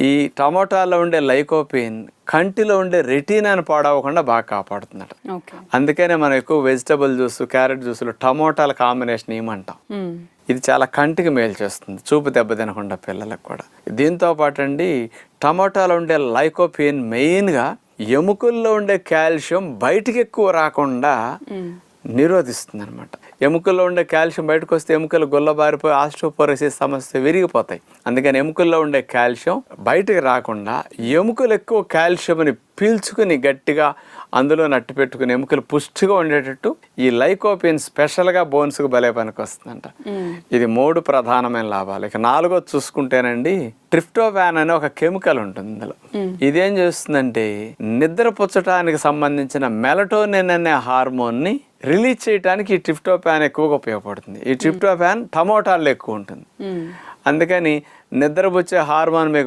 ఈ టమోటాలో ఉండే లైకోపీన్ కంటిలో ఉండే రెటీనాను పాడవకుండా బాగా కాపాడుతుందట. అందుకనే మనం ఎక్కువ వెజిటబుల్ జ్యూస్, క్యారెట్ జ్యూస్లో టమోటాల కాంబినేషన్ ఏమంటాం. ఇది చాలా కంటికి మేలు చేస్తుంది, చూపు దెబ్బ తినకుండా పిల్లలకు కూడా. దీంతో పాటు అండి టమోటాలో ఉండే లైకోపీన్ మెయిన్గా ఎముకల్లో ఉండే కాల్షియం బయటికి ఎక్కువ రాకుండా నిరోధిస్తుంది అనమాట. ఎముకల్లో ఉండే కాల్షియం బయటకు వస్తే ఎముకలు గుల్లబారిపోయి ఆస్టియోపోరోసిస్ సమస్య విరిగిపోతాయి. అందుకని ఎముకల్లో ఉండే కాల్షియం బయటకు రాకుండా ఎముకలు ఎక్కువ కాల్షియంని పీల్చుకుని గట్టిగా అందులో నట్టు పెట్టుకుని ఎముకలు పుష్టిగా ఉండేటట్టు ఈ లైకోపిన్ స్పెషల్గా బోన్స్కి భలే పనికి వస్తుందంట. ఇది 3 ప్రధానమైన లాభాలు. ఇక 4వ చూసుకుంటేనండి ట్రిప్టోఫాన్ అనే ఒక కెమికల్ ఉంటుంది ఇందులో. ఇదేం చేస్తుందంటే నిద్ర పుచ్చటానికి సంబంధించిన మెలటోనిన్ అనే హార్మోన్ని రిలీజ్ చేయడానికి ఈ ట్రిప్టోఫాన్ ఎక్కువగా ఉపయోగపడుతుంది. ఈ ట్రిప్టోఫాన్ టమోటాల్లో ఎక్కువ ఉంటుంది. అందుకని నిద్రపుచ్చే హార్మోన్ మీకు